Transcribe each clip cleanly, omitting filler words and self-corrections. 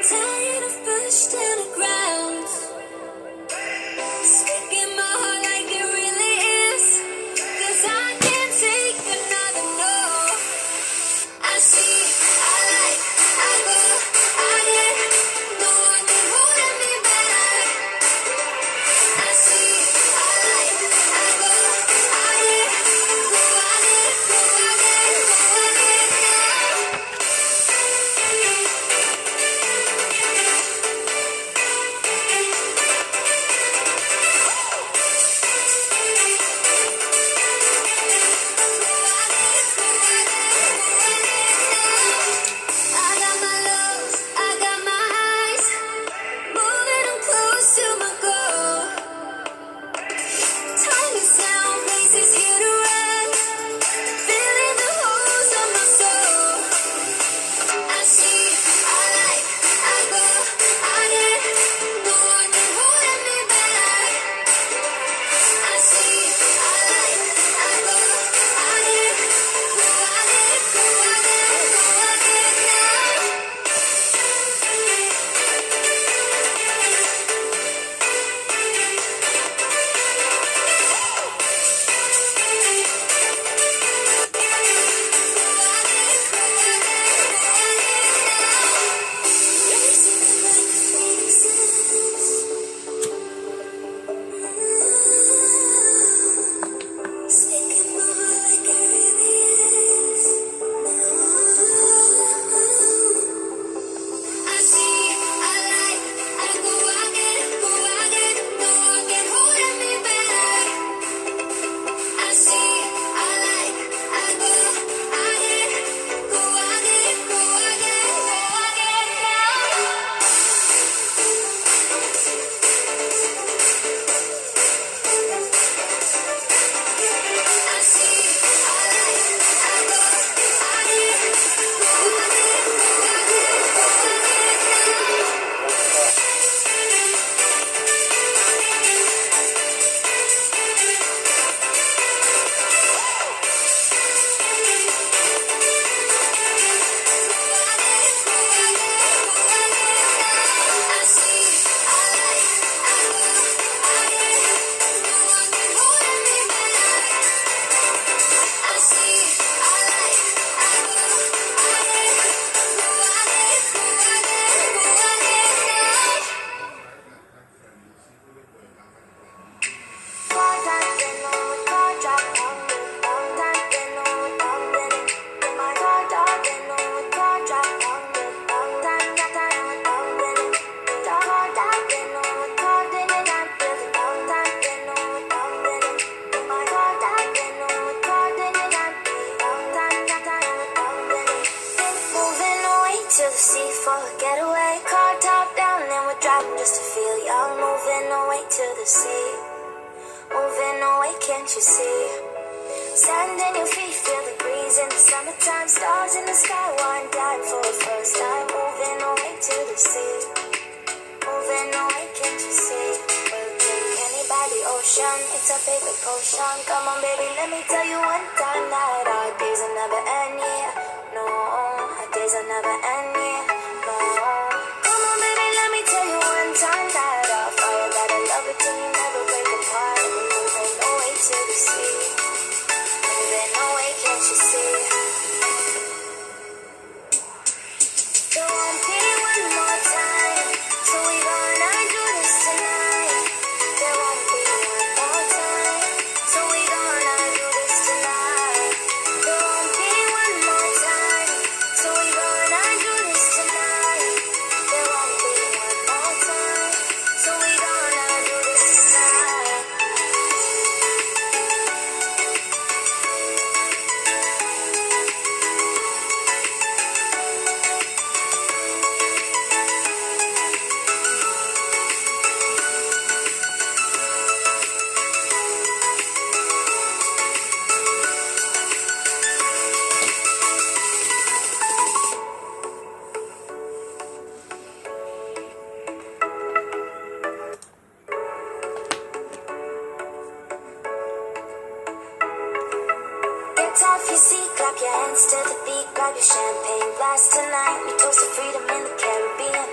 tired of pushed to the ground. Speaking my heart like it really is, 'cause I can't take another no. I see, I like, I go, I get, no one can hold me back. I see, I like, I go, I get, go, I get, go, I get, go, I get now. I got my lows, I got my highs, moving on close to my goal. Time is now, places here to run, filling the holes of my soul. I see, I like, I go, I get, no one can hold me back. I see, I like, I go, I get, go, I get, go, I get, go, I get now. To the sea for a getaway, car top down and we're driving just to feel young. Moving away to the sea, moving away, can't you see? Sand in your feet, feel the breeze in the summertime. Stars in the sky, one dime for the first time. Moving away to the sea, moving away, can't you see? We'll drink any by the ocean, it's our favorite potion. Come on baby, let me tell you one time that our days will never end, yeah. No, our days will never end, yeah. No, come on baby, let me tell you one time that our fire, that I love it till you never break apart. And we're moving away to the sea, moving away, can't you see? There won't be one more time, so we gonna do this tonight. There won't be one more time, so we gonna do this tonight. There won't be one more time, so we gonna do this tonight. There won't be one more time, so we gonna do this tonight. Get off your seat, clap your hands to the beat, grab your champagne glass tonight. We toast to freedom in the Caribbean.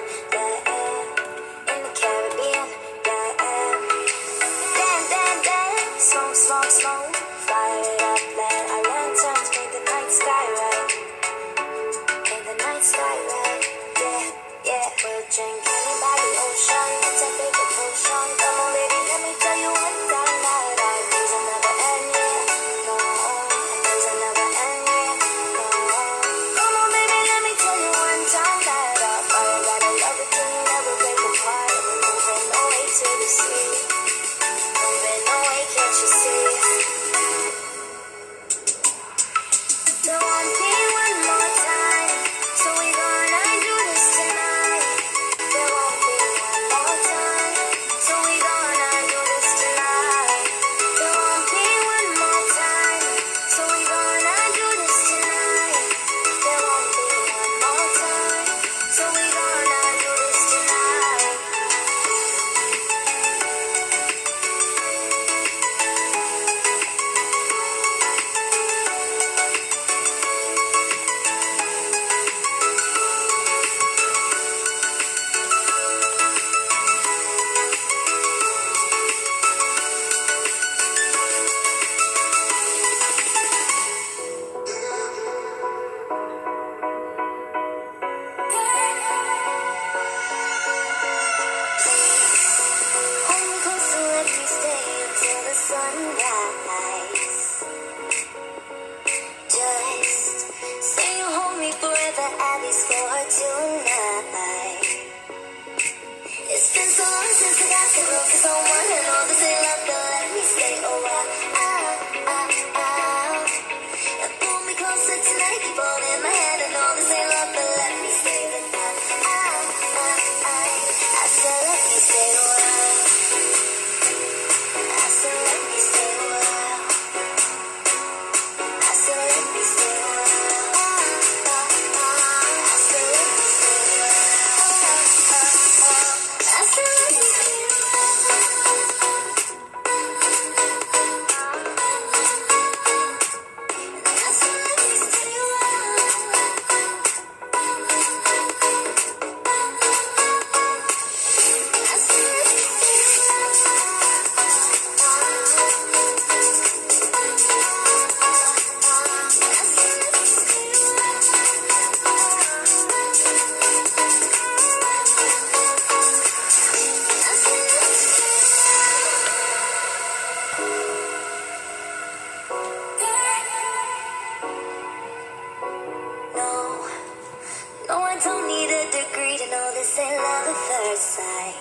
say love at first sight.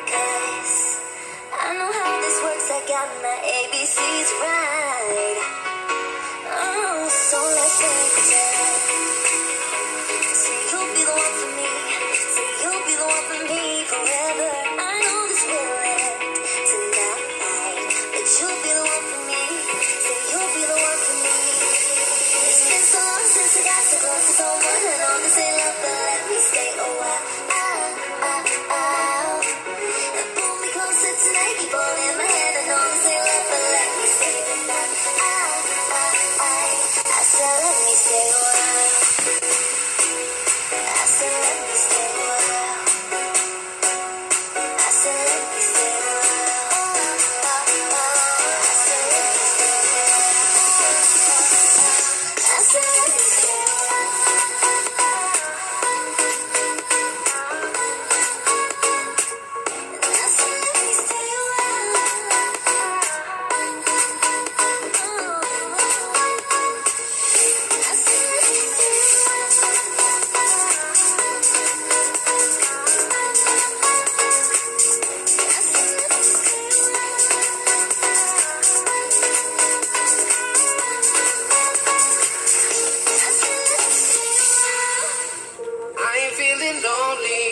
'Cause I know how this works, I got my ABCs right. Oh, so let's break it down. Say you'll be the one for me. Say you'll be the one for me forever. I know this will end tonight, but you'll be the one for me. Say you'll be the one for me. It's been so long since I got so close to someone, and all this ain't love, but let me stay a while. And pull me closer tonight, keep holding my hand, and all this ain't love, but let me stay the night. I said let me stay a while. I said let me stay a while. I said let me stay a while. I said let me stay a while. I said let me stay a while. And I said let me stay a while. I said let me stay a I ain't feeling lonely,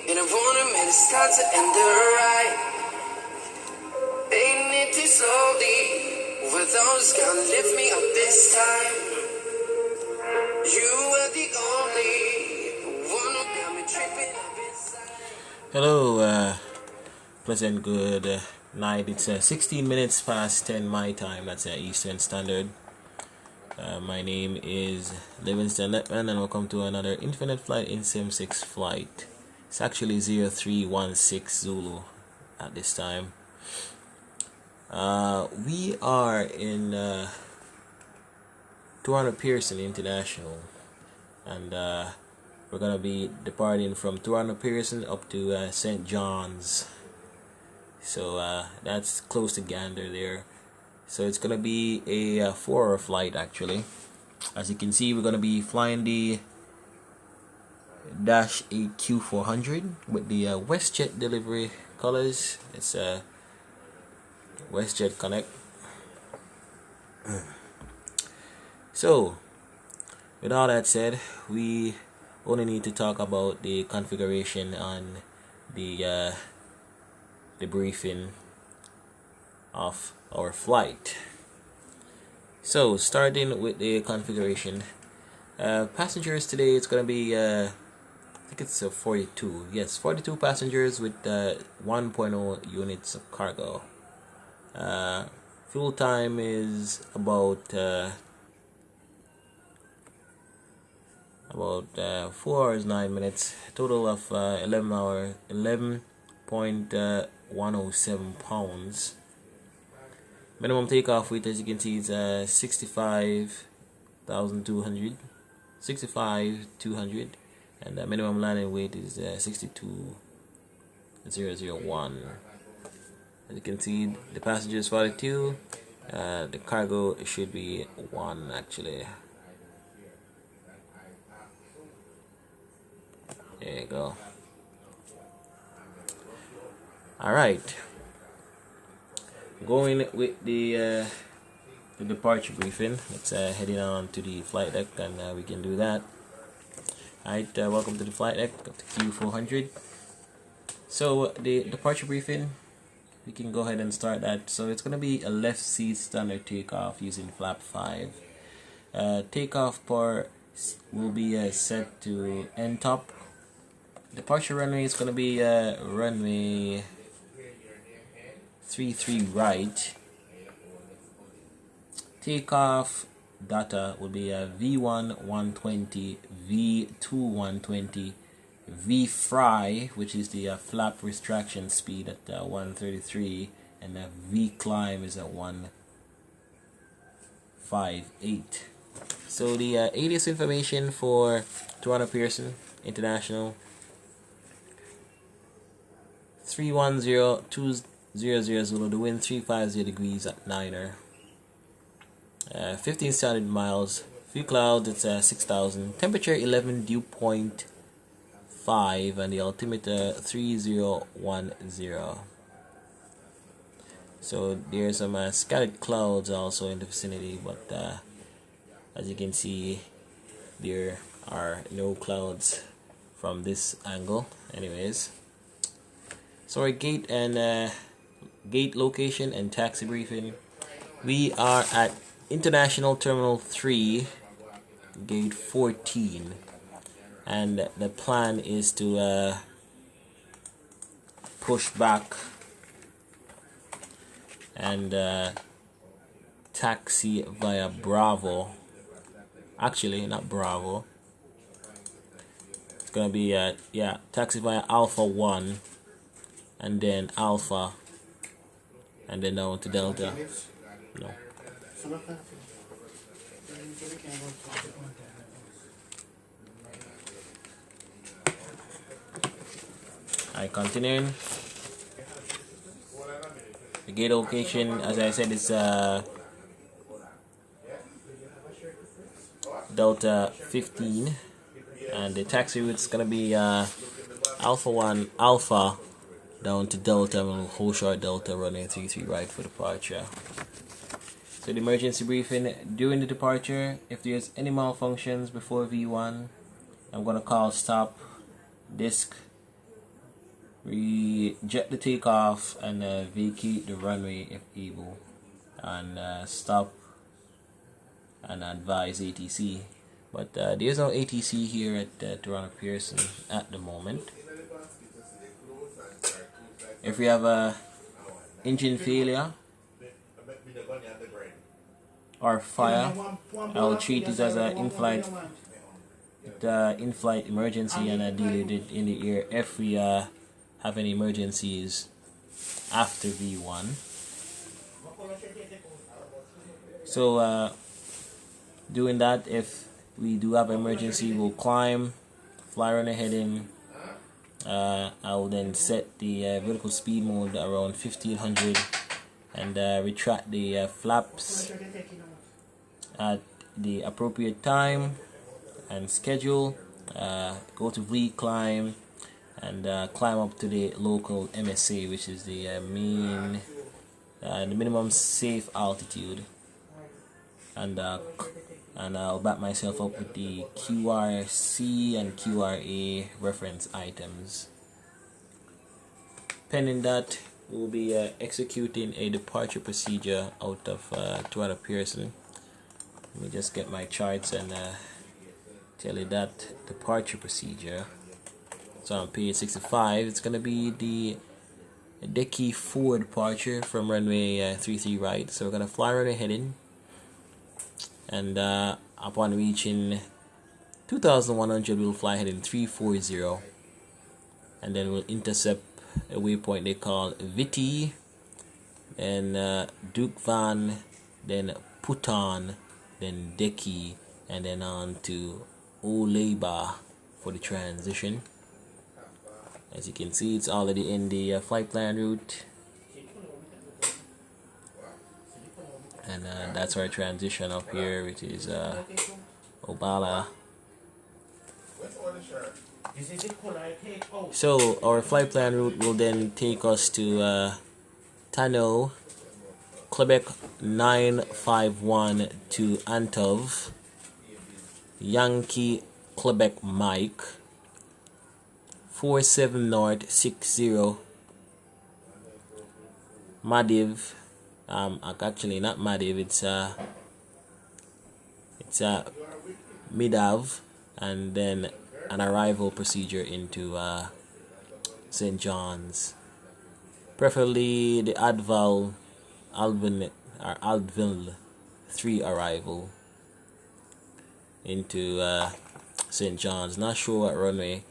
and I want a minute start to end the ride. Fading it too slowly, with those gonna lift me up this time. You were the only one who got me tripping up inside. Hello, pleasant good night. It's 16 minutes past 10 my time. That's Eastern Standard. My name is LIVESTREAMING, and welcome to another Infinite Flight in Sim 6 flight. It's actually 0316 Zulu at this time. We are in 200 Peasrson International, and we're gonna be departing from 200 Peasrson up to St. John's. So that's close to Gander there. So it's gonna be a 4-hour flight actually. As you can see, we're gonna be flying the D8Q400 with the WestJet delivery colors. It's WestJet Connect. So with all that said, we only need to talk about the configuration on the briefing of our flight. So starting with the configuration, passengers today, it's gonna be I think it's 42. Yes, 42 passengers with 1.0 units of cargo. Fuel time is about 4 hours 9 minutes. Total of 11.107 pounds. Minimum takeoff weight, as you can see, is 65,200, and the minimum landing weight is 62,001. As you can see, the passengers 42. The cargo should be 1 actually. There you go. All right. Going with the departure briefing. Let's heading on to the flight deck, and we can do that. Alright, welcome to the flight deck of the Q400. So the departure briefing, we can go ahead and start that. So it's gonna be a left seat standard takeoff using flap 5. Takeoff power will be set to end top. Departure runway is gonna be runway 33 right. Takeoff data will be V1 120, V2 120, V fry, which is the flap retraction speed at 133, and V climb is at 158. So the alias information for 200 Peasrson International: 310-200 Zulu. The wind 350 degrees at 9er. 15 standard miles. Few clouds, it's 6,000. Temperature 11, dew point 5 and the altimeter 3010. So there's some scattered clouds also in the vicinity, but as you can see, there are no clouds from this angle anyways. So our gate and gate location and taxi briefing. We are at International Terminal 3, gate 14, and the plan is to push back and taxi via Bravo. Actually, not Bravo. It's gonna be yeah, taxi via Alpha 1 and then Alpha and then down to Delta. No. Alright, continuing. The gate location, as I said, is Delta 15, and the taxi route is gonna be Alpha 1 Alpha down to Delta and Hoshar Delta running 33 right for departure. So the emergency briefing during the departure: if there's any malfunctions before V1, I'm gonna call stop, disc, reject the takeoff, and vacate the runway if able, and stop and advise ATC. But there's no ATC here at Toronto Pearson at the moment. If we have a engine failure or fire, I'll treat it as an in-flight emergency and deal with it in the air if we have any emergencies after V1. So doing that, if we do have an emergency, we'll climb, fly runner heading. I'll then set the vertical speed mode around 1500 and retract the flaps at the appropriate time and schedule. Go to V climb and climb up to the local MSA, which is the the minimum safe altitude, and I'll back myself up with the QRC and QRA reference items. Pending that, we'll be executing a departure procedure out of Toronto Pearson. Let me just get my charts and tell you that departure procedure. So on page 65, it's going to be the D8Q400 departure from runway 33 right. So we're going to fly runway heading, and upon reaching 2100, we'll fly heading 340, and then we'll intercept a waypoint they call Viti, then Duke Van, then Putan, then Deki, and then on to Oleba for the transition. As you can see, it's already in the flight plan route, and that's our transition up here, which is Obala. So our flight plan route will then take us to Tano, Quebec 951 to Antov, Yankee Quebec Mike 47 North 60, Madiv. Actually not Madiv, it's Midav, and then an arrival procedure into St. John's, preferably the Advil 3 arrival into St. John's. Not sure what runway,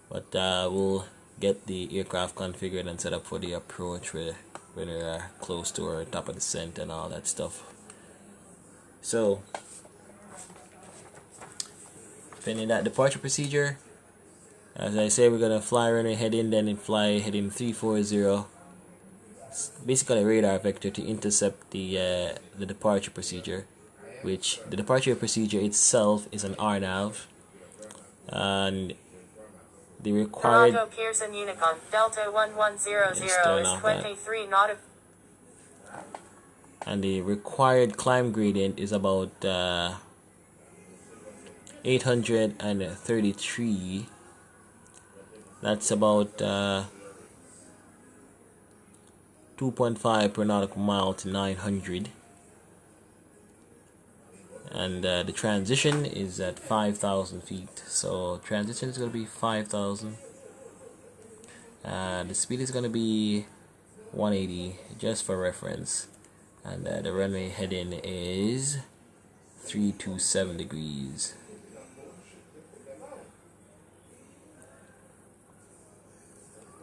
but we'll get the aircraft configured and set up for the approach when we're close to our top of descent and all that stuff. So pending that departure procedure, as I say, we're gonna fly runway heading, then fly heading 340. It's basically a radar vector to intercept the departure procedure, which the departure procedure itself is an RNAV, and the required Toronto Pearson Unicon Delta 1100 is 23 nautical. And the required climb gradient is about 833. That's about 2.5 per nautical mile to 900. And the transition is at 5,000 feet. So transition is going to be 5,000. The speed is going to be 180, just for reference. And the runway heading is 327 degrees.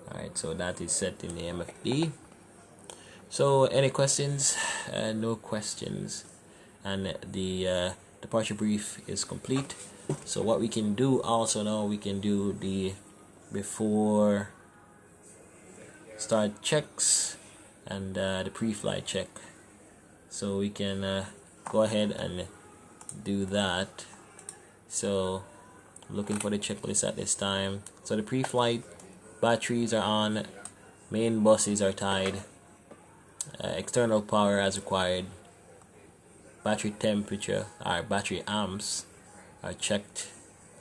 Alright, so that is set in the MFD. So any questions? No questions. And the departure brief is complete. So what we can do also now, we can do the before start checks and the pre-flight check. So we can go ahead and do that. So looking for the checklist at this time. So the pre-flight batteries are on, main buses are tied, external power as required, battery temperature, our battery amps are checked,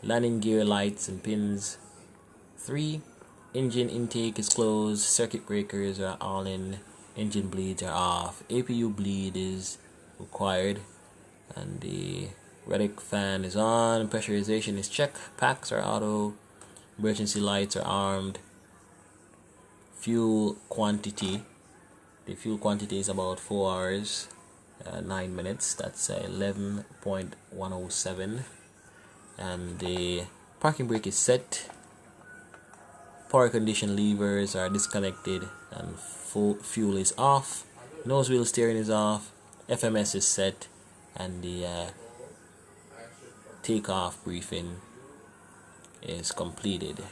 landing gear lights and pins 3, engine intake is closed, circuit breakers are all in, engine bleeds are off, APU bleed is required, and the rhetoric fan is on, pressurization is checked, packs are auto, emergency lights are armed, fuel quantity, the fuel quantity is about 4 hours 9 minutes, that's 11.107, and the parking brake is set, power condition levers are disconnected and fuel is off, nose wheel steering is off, FMS is set, and the takeoff briefing is completed.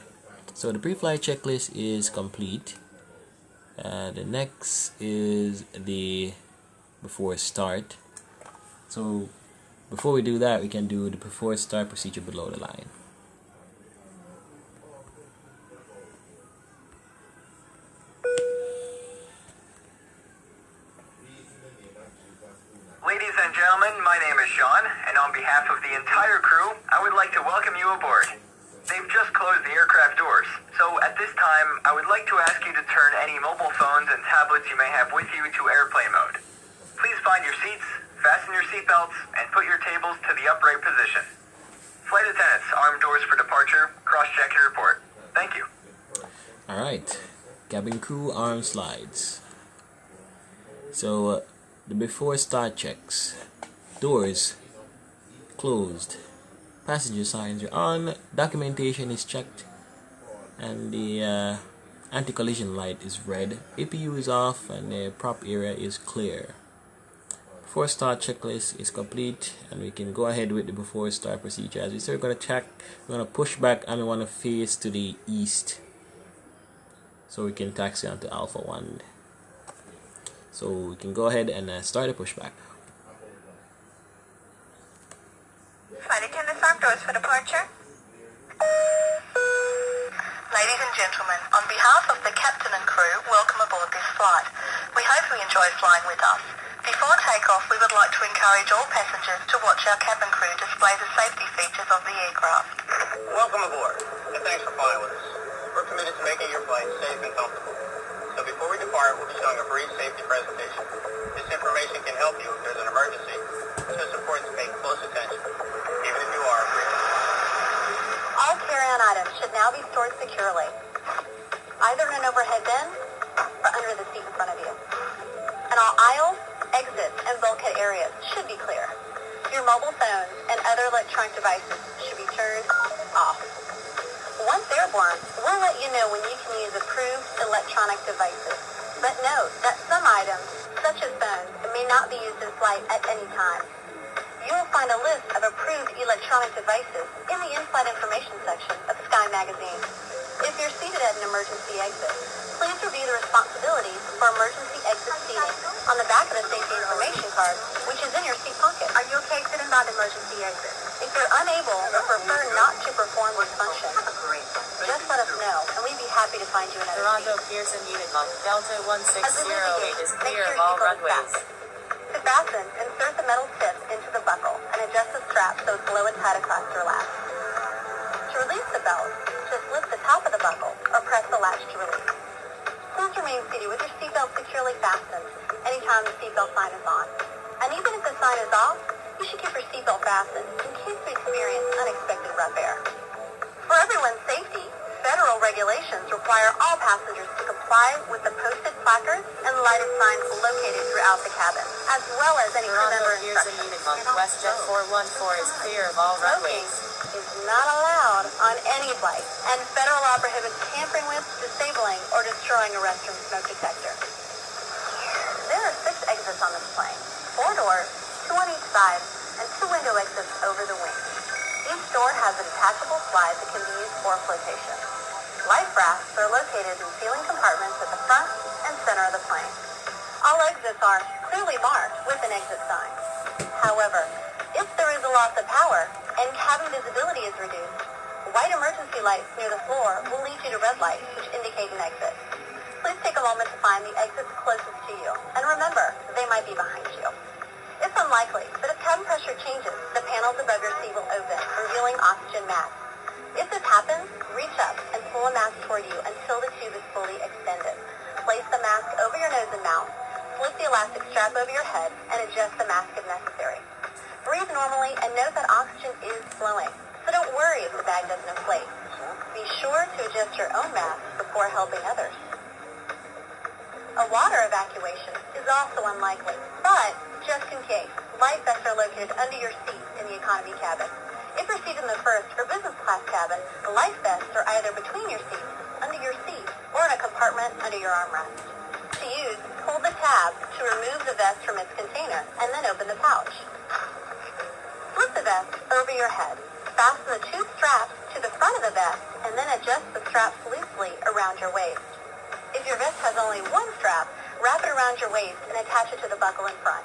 So the pre-flight checklist is complete. The next is the before start. So before we do that, we can do the before start procedure below the line. Ladies and gentlemen, my name is Sean, and on behalf of the entire crew, I would like to welcome you aboard. They've just closed the aircraft doors, so at this time, I would like to ask you to turn any mobile phones and tablets you may have with you to airplane mode. Please find your seats, fasten your seatbelts, and put your tables to the upright position. Flight attendants, arm doors for departure, cross-check and report. Thank you. Alright, cabin crew arm slides. So the before start checks. Doors closed, passenger signs are on, documentation is checked, and the anti-collision light is red, APU is off, and the prop area is clear. Before start checklist is complete, and we can go ahead with the before start procedure. As we say, we're going to check, we're going to push back, and we want to face to the east so we can taxi onto Alpha 1. So we can go ahead and start the pushback. Flight attendants, arm doors for departure. Ladies and gentlemen, on behalf of the captain and crew, welcome aboard this flight. We hope you enjoy flying with us. Before takeoff, we would like to encourage all passengers to watch our cabin crew display the safety features of the aircraft. Welcome aboard, and thanks for flying with us. We're committed to making your flight safe and comfortable. So before we depart, we'll be showing a brief safety presentation. This information can help you if there's an emergency, so it's important to pay close attention, even if you are free. All carry-on items should now be stored securely, either in an overhead bin or under the seat in front of you. And all aisles, exits, and bulkhead areas should be clear. Your mobile phones and other electronic devices should be turned off. Once airborne, we'll let you know when you can use approved electronic devices. But note that some items, such as phones, may not be used in flight at any time. You will find a list of approved electronic devices in the in-flight information section of Sky Magazine. If you're seated at an emergency exit, please review the responsibilities for emergency exit seating on the back of the safety information card, which is in your seat pocket. Are you okay sitting by the emergency exit? If you're unable or prefer not to perform this function, just let us happy to find you another Toronto seat. Pearson Unit Monk Delta As we leave the 1608 gate, is make clear sure of your all seatbelt is runways. fastened. To fasten, insert the metal tip into the buckle and adjust the strap so it's low and tight across your lap. To release the belt, just lift the top of the buckle or press the latch to release. Please remain seated with your seatbelt securely fastened anytime the seatbelt sign is on. And even if the sign is off, you should keep your seatbelt fastened in case we experience unexpected rough air. For everyone's safety, federal regulations require all passengers to comply with the posted placards and lighted signs located throughout the cabin, as well as any crew Toronto member Pearson instructions. Unit Monk WJ414 is clear of all Smoking runways. is not allowed on any flight, and federal law prohibits tampering with, disabling, or destroying a restroom smoke detector. There are 6 exits on this plane, 4 doors, 2 on each side, and 2 window exits over the wing. Each door has a detachable slide that can be used for flotation. Life rafts are located in ceiling compartments at the front and center of the plane. All exits are clearly marked with an exit sign. However, if there is a loss of power and cabin visibility is reduced, white emergency lights near the floor will lead you to red lights, which indicate an exit. Please take a moment to find the exits closest to you, and remember, they might be behind you. It's unlikely, but if cabin pressure changes, the panels above your seat will open, revealing oxygen masks. If this happens, reach up and pull a mask toward you until the tube is fully extended. Place the mask over your nose and mouth, slip the elastic strap over your head, and adjust the mask if necessary. Breathe normally and note that oxygen is flowing, so don't worry if the bag doesn't inflate. Be sure to adjust your own mask before helping others. A water evacuation is also unlikely, but just in case, life vests are located under your seat in the economy cabin. If you're seated in the first or business class cabin, the life vests are either between your seats, under your seat, or in a compartment under your armrest. To use, pull the tab to remove the vest from its container and then open the pouch. Flip the vest over your head. Fasten the 2 straps to the front of the vest and then adjust the straps loosely around your waist. If your vest has only 1 strap, wrap it around your waist and attach it to the buckle in front.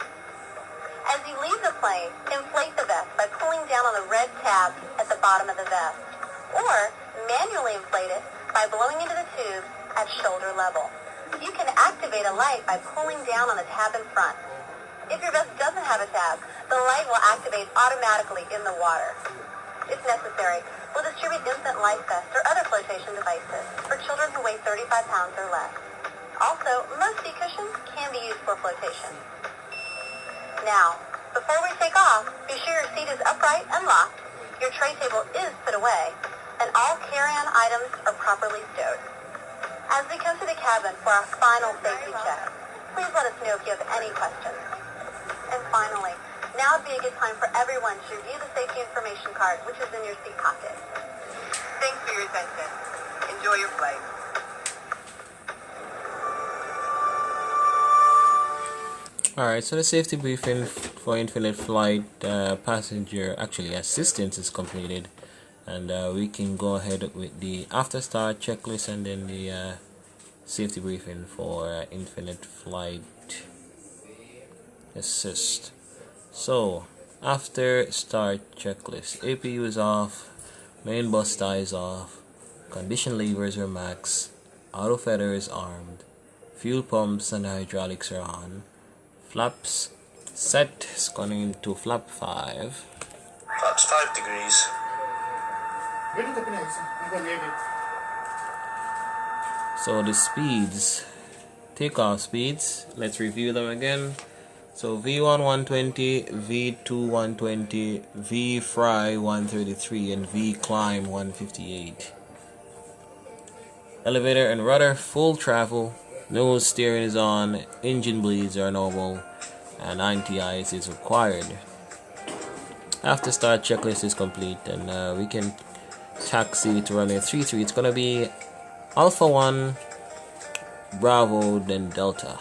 As you leave the plane, inflate the vest by pulling down on the red tab at the bottom of the vest, or manually inflate it by blowing into the tube at shoulder level. You can activate a light by pulling down on the tab in front. If your vest doesn't have a tab, the light will activate automatically in the water. If necessary, we'll distribute infant life vests or other flotation devices for children who weigh 35 pounds or less. Also, most seat cushions can be used for flotation. Now, before we take off, be sure your seat is upright and locked, your tray table is put away, and all carry-on items are properly stowed. As we come to the cabin for our final safety check, please let us know if you have any questions. And finally, now would be a good time for everyone to review the safety information card, which is in your seat pocket. Thanks for your attention. Enjoy your flight. Alright, so the safety briefing for Infinite Flight passenger assistance is completed, and we can go ahead with the after start checklist and then the safety briefing for Infinite Flight assist. So after start checklist, APU is off, main bus tie is off, condition levers are max, auto feather is armed, fuel pumps and hydraulics are on, flaps set is going into flap 5. Flaps 5 degrees. So the speeds, takeoff speeds, let's review them again. So V1 120, V2 120, V fry 133, and V climb 158. Elevator and rudder full travel, nose steering is on, engine bleeds are normal, and anti-ice is required. After start checklist is complete, and we can taxi to runway 33. It's gonna be Alpha 1, Bravo, then Delta.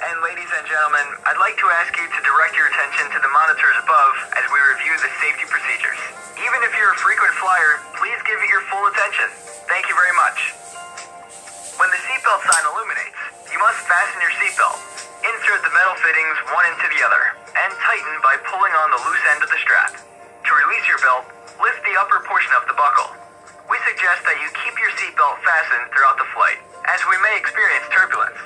And ladies and gentlemen, I'd like to ask you to direct your attention to the monitors above as we review the safety procedures. Even if you're a frequent flyer, please give it your full attention. Thank you very much. When the seatbelt sign illuminates, you must fasten your seatbelt. Insert the metal fittings one into the other, and tighten by pulling on the loose end of the strap. To release your belt, Lift the upper portion of the buckle. We suggest that you keep your seatbelt fastened throughout the flight, as we may experience turbulence.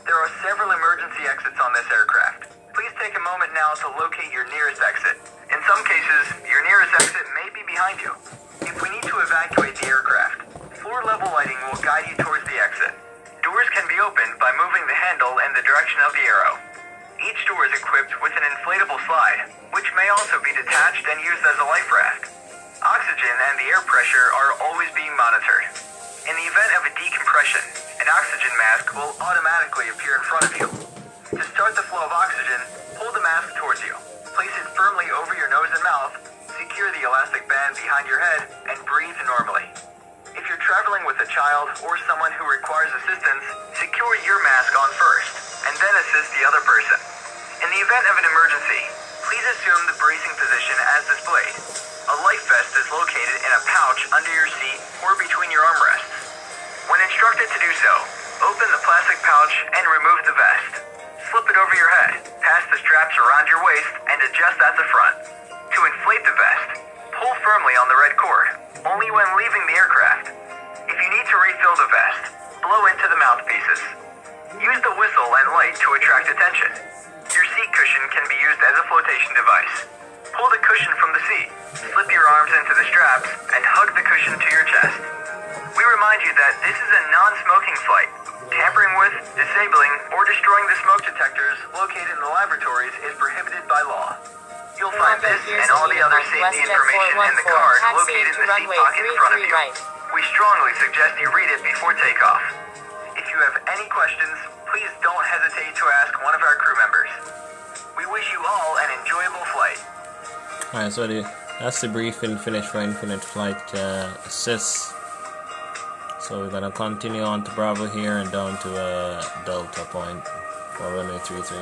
There are several emergency exits on this aircraft. Please take a moment now to locate your nearest exit. In some cases, your nearest exit may be behind you. If we need to evacuate the aircraft, floor-level lighting will guide you towards the exit. Doors can be opened by moving the handle in the direction of the arrow. Each door is equipped with an inflatable slide, which may also be detached and used as a life raft. Oxygen and the air pressure are always being monitored. In the event of a decompression, an oxygen mask will automatically appear in front of you. To start the flow of oxygen, pull the mask towards you. Place it firmly over your nose and mouth, secure the elastic band behind your head, and breathe normally. If you're traveling with a child or someone who requires assistance, secure your mask on first, and then assist the other person. In the event of an emergency, please assume the bracing position as displayed. A life vest is located in a pouch under your seat or between your armrests. When instructed to do so, open the plastic pouch and remove the vest. Slip it over your head, pass the straps around your waist, and adjust at the front. To inflate the vest, pull firmly on the red cord, only when leaving the aircraft. If you need to refill the vest, blow into the mouthpieces. Use the whistle and light to attract attention. Your seat cushion can be used as a flotation device. Pull the cushion from the seat, slip your arms into the straps, and hug the cushion to your chest. We remind you that this is a non-smoking flight. Tampering with, disabling, or destroying the smoke detectors located in the laboratories is prohibited by law. You'll find this and all the other safety information in the card located in the seat pocket in front of you. We strongly suggest you read it before takeoff. If you have any questions, please don't hesitate to ask one of our crew members. We wish you all an enjoyable flight. Alright, so that's the briefing finished for Infinite Flight Assist. So we're gonna continue on to Bravo here and down to Delta Point for runway 33.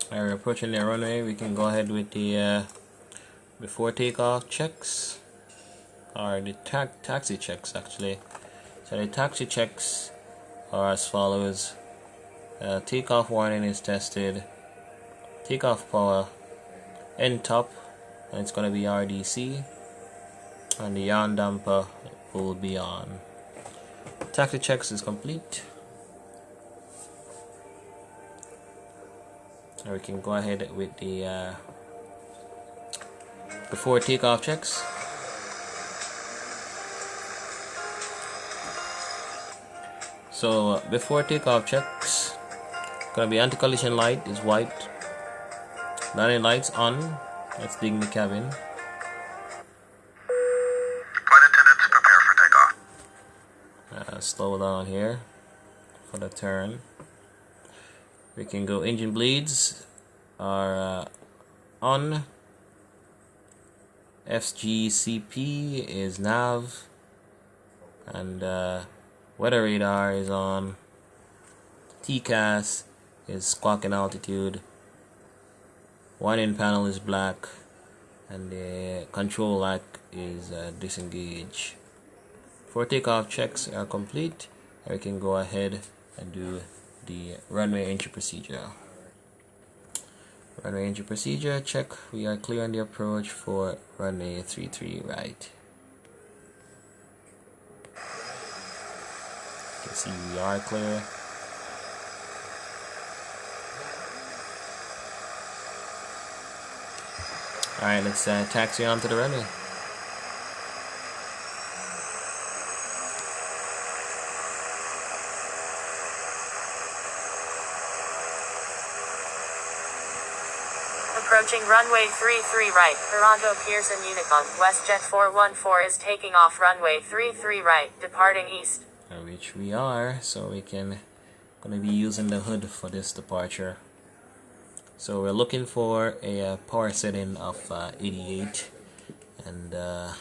We're approaching the runway. We can go ahead with the before takeoff checks, or the taxi checks actually. So the taxi checks are as follows. Takeoff warning is tested. Takeoff power end top, and it's going to be RDC, and the yaw damper will be on. Taxi checks is complete. So we can go ahead with the before takeoff checks. So before takeoff checks, gonna be anti-collision light is white, landing lights on. Let's dig in the cabin. Flight attendants, prepare for takeoff. Slow down here for the turn. We can go. Engine bleeds are on. FGCP is nav, and weather radar is on. TCAS is squawking altitude. Warning panel is black, and the control light is disengaged. For takeoff checks are complete, we can go ahead and do the runway entry procedure. Runway entry procedure check. We are clear on the approach for runway 33 right. You can see we are clear. Alright, let's taxi onto the runway. Approaching runway 33 right, Toronto Pearson Unicorn, WJ414 is taking off runway 33 right, departing east. Which we are, so we can gonna be using the hood for this departure. So we're looking for a power setting of 88 and a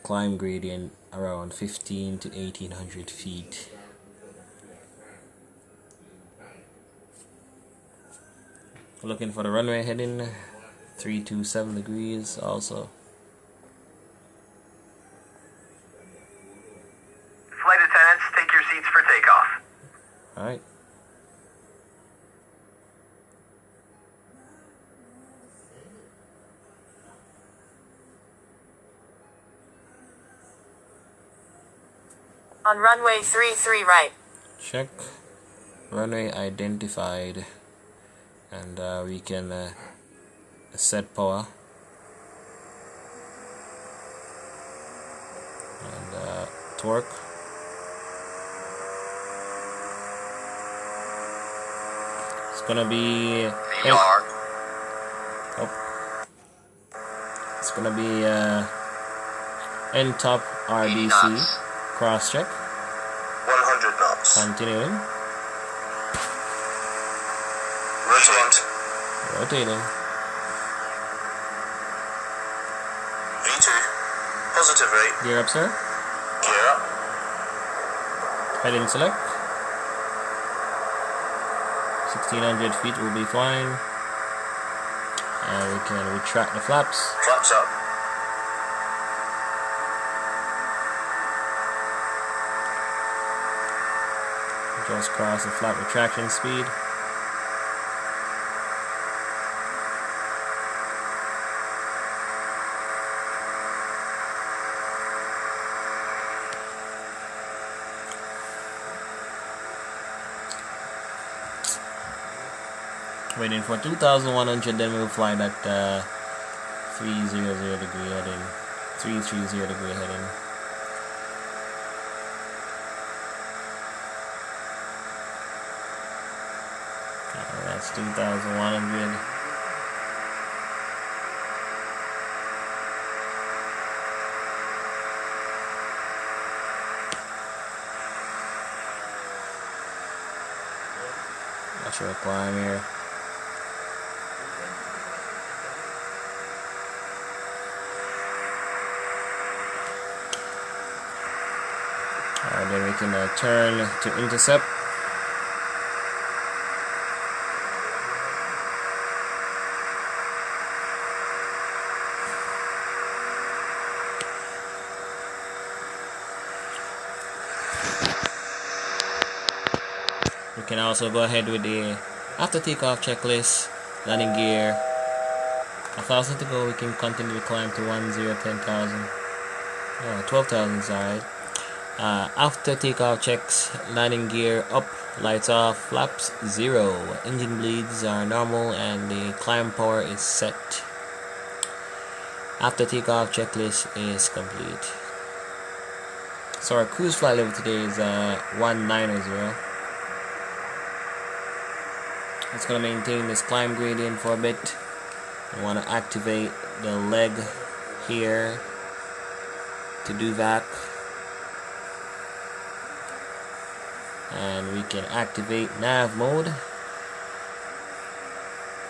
climb gradient around 15 to 1800 feet. Looking for the runway heading 327 degrees also. Flight attendants, take your seats for takeoff. Alright. On runway 33 right. Check. Runway identified. And we can set power. And torque. It's gonna be it's gonna be N top RBC cross check. 100 knots. Continuing. Rotating. V2. Positive rate. Gear up, sir. Gear up. Heading select. 1600 feet will be flying. And we can retract the flaps. Flaps up. Just cross the flap retraction speed. Waiting for 2100, then we'll fly that 300 degree heading, 330 degree heading. That's 2100. Not sure what climb here. And then we can turn to intercept. We can also go ahead with the after takeoff checklist, landing gear. 1,000 to go. We can continue to climb to 10,000. 12,000 is alright. After takeoff checks, landing gear up, lights off, flaps 0, engine bleeds are normal, and the climb power is set. After takeoff checklist is complete. So our cruise flight level today is 190. It's going to maintain this climb gradient for a bit. I want to activate the leg here to do that. And we can activate nav mode.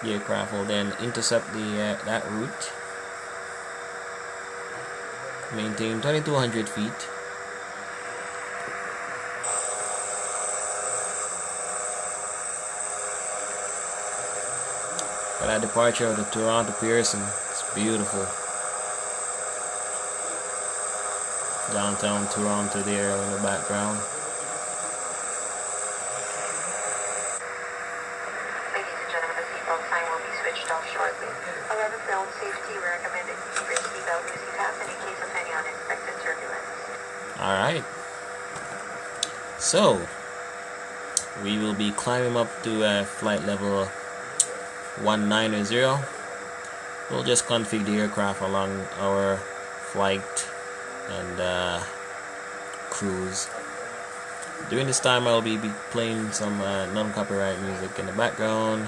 The aircraft will then intercept that route. Maintain 2200 feet. But at departure of the Toronto Pearson, it's beautiful. Downtown Toronto there in the background. Ladies and gentlemen, the seatbelt sign will be switched off shortly. However, for own safety, we recommend that you keep your seatbelt loosely fastened in case of any unexpected turbulence. Alright. So, we will be climbing up to flight level 190. We'll just configure the aircraft along our flight and cruise. During this time, I'll be playing some non-copyright music in the background,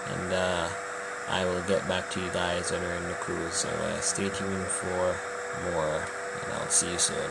and I will get back to you guys when we're in the cruise. So stay tuned for more, and I'll see you soon.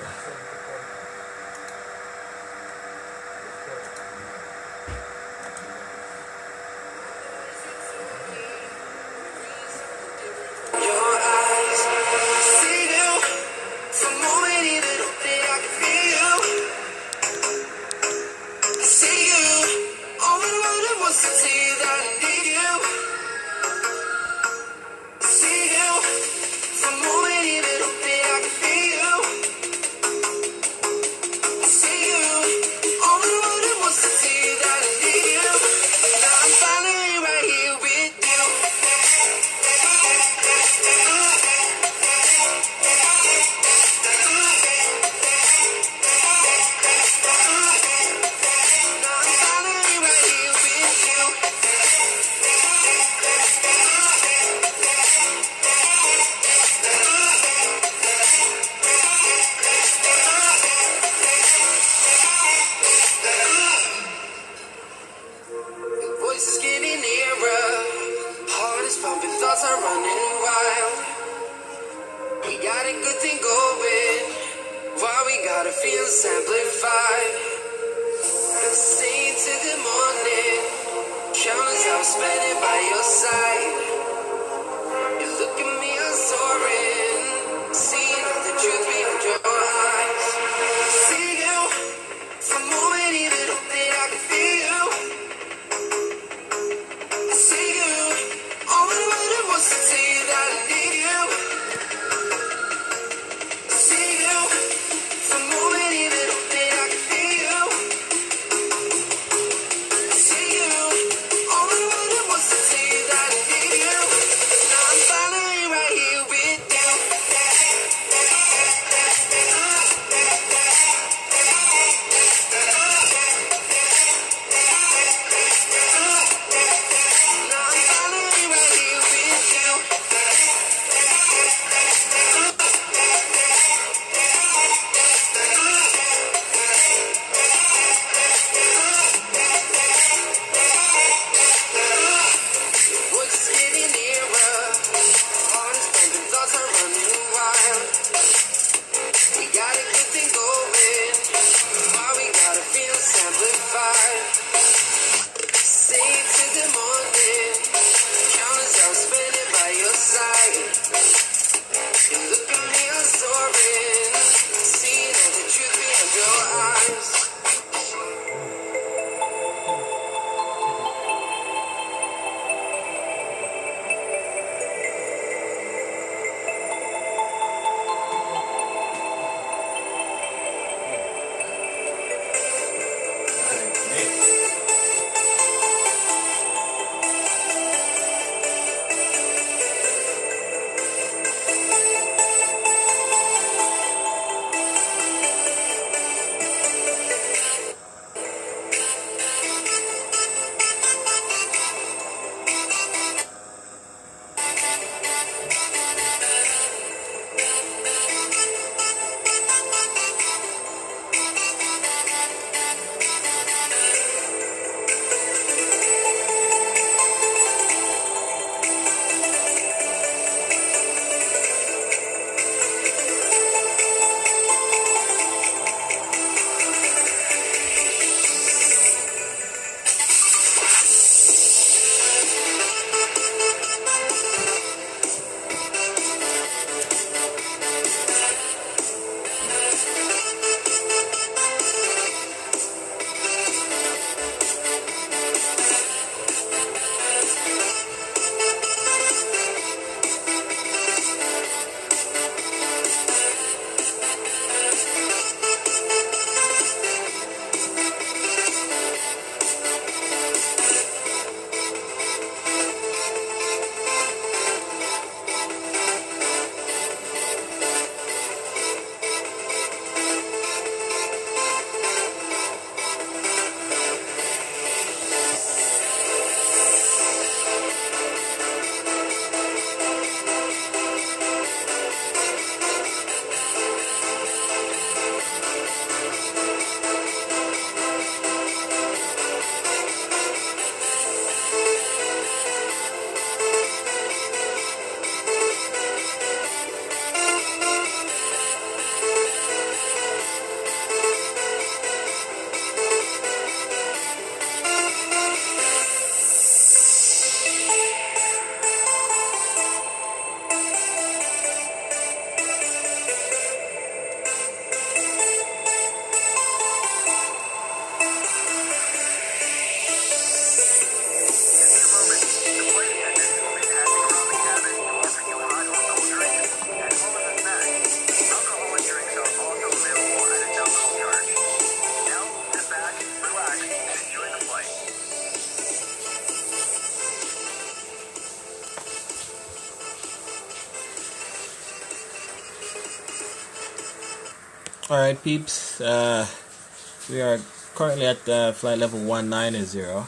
Alright, peeps, we are currently at flight level 190.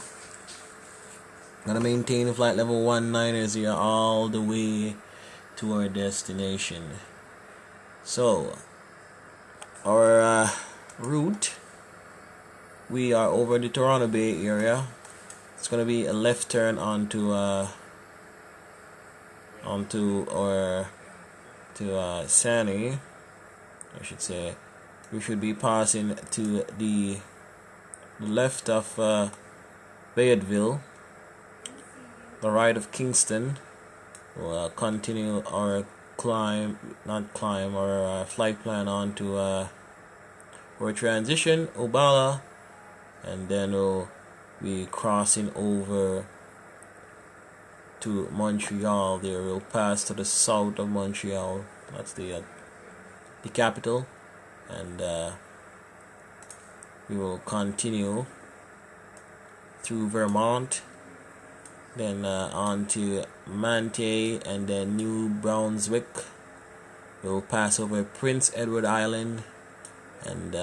Gonna maintain flight level 190 all the way to our destination. So, our route, we are over the Toronto Bay area. It's gonna be a left turn onto Sani, I should say. We should be passing to the left of Fayetteville, the right of Kingston. We'll continue our flight plan on to our transition, Obala, and then we'll be crossing over to Montreal. There we'll pass to the south of Montreal. That's the capital, and we will continue through Vermont, then on to Manti, and then New Brunswick. We'll pass over Prince Edward Island, and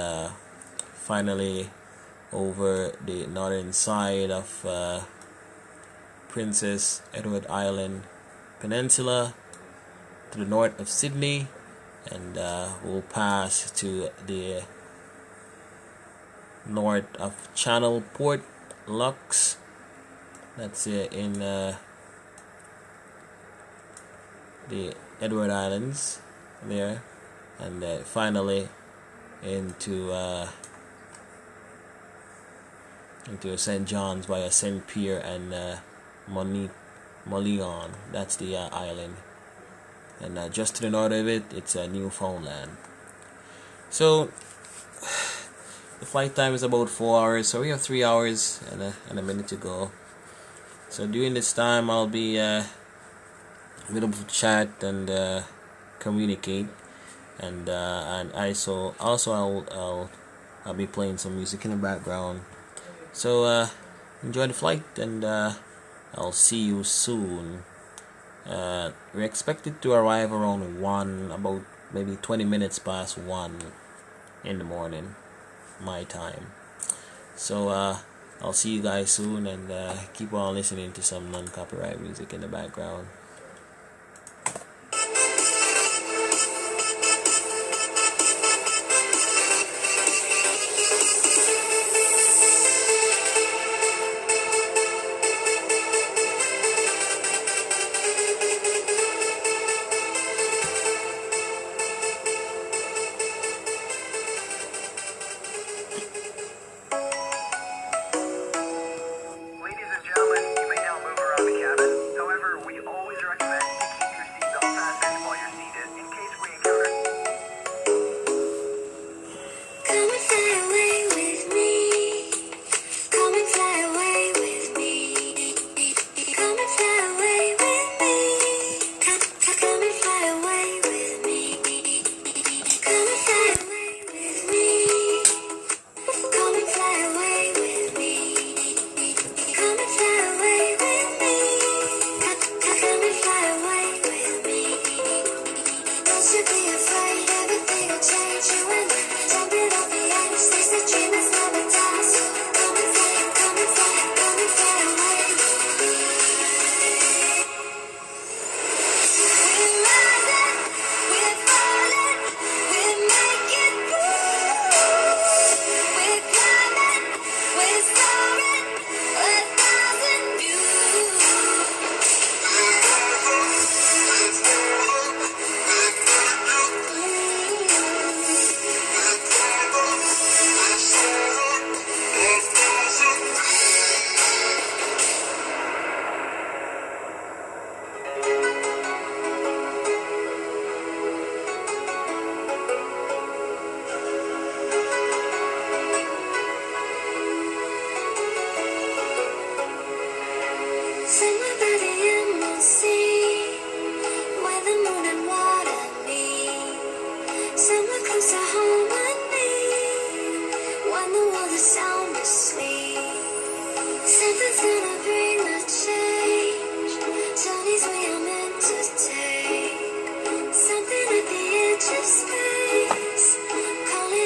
finally over the northern side of Princess Edward Island Peninsula to the north of Sydney, and we'll pass to the north of Channel Port Lux. That's in the Edward Islands there, and finally into St. John's via St. Pierre and Moleon. That's the island, and just to the north of it, it's Newfoundland. So the flight time is about 4 hours, so we have 3 hours and a minute to go. So during this time, I'll be able to chat and communicate, and I'll be playing some music in the background. So enjoy the flight, and I'll see you soon. We're expected to arrive around 1, about maybe 20 minutes past 1 in the morning, my time. So I'll see you guys soon, and keep on listening to some non-copyright music in the background. Ladies and gentlemen, you may now move around the cabin. However, we always recommend to keep your seatbelt fastened while you're seated in case we encounter. Come and fly away with me. Come and fly away with me. Come and fly away with me. Come and fly away with me. Come and fly away with me. Come and fly away with me. Come and fly away with me. Come and fly away with me. Don't you be afraid, everything will change. You and I, jumping off the edge. This a dream that's never died. So come and fly, come and fly, come and fly away with me. We're rising, we're falling, we're making moves. We're climbing, we're soaring, 1,000 views. Somewhere by the inland sea, where the moon and water meet. Somewhere close to harmony, when the world is sound asleep. Something's gonna bring the change. Journeys we are meant to take. Something at the edge of space, calling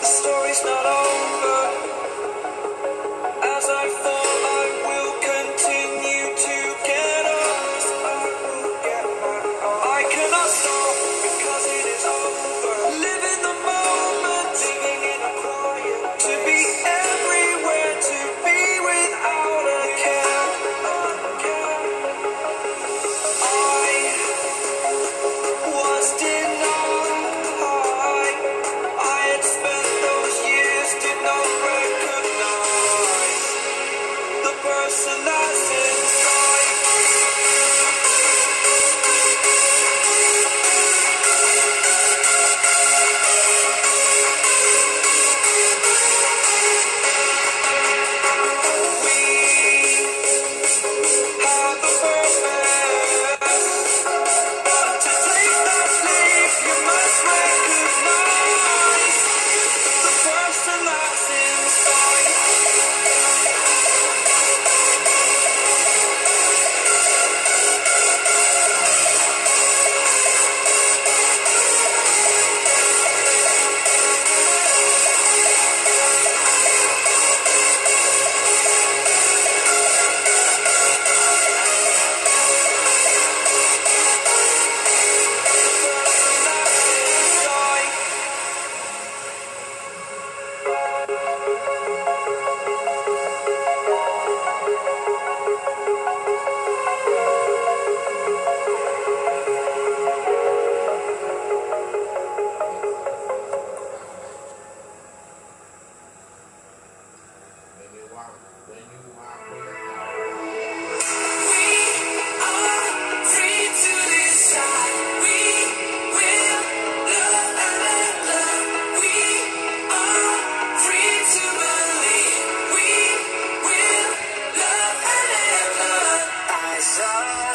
The story's not over. As I fall, I will continue to get up. I will get back up. I cannot stop because it is over. Live in the moment, living in a quiet. To be everywhere, to be without a care. I was denied. I had spent those years, did not recognize the person that's inside. We have the purpose to take that leap. You must recognize the person that's inside.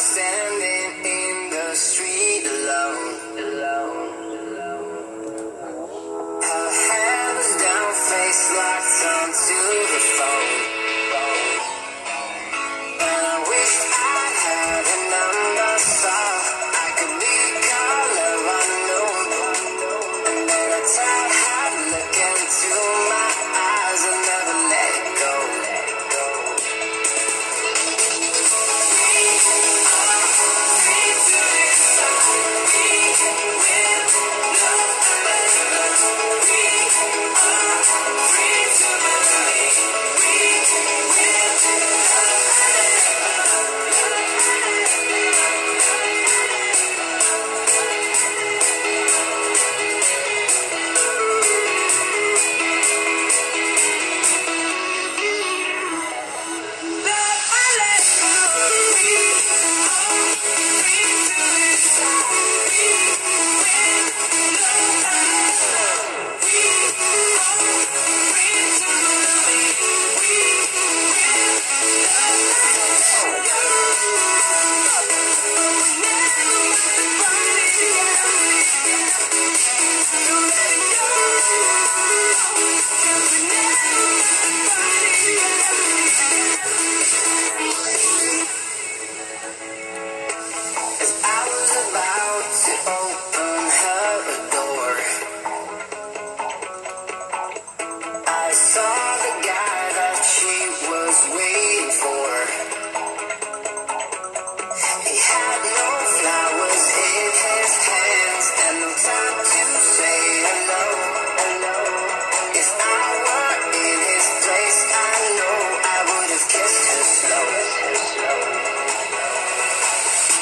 Standing in the street alone. Her hands down, face locked onto the phone. And I wished I had a number so I could be color unknown. And then I tried hard to look into my eyes and never let it go. Say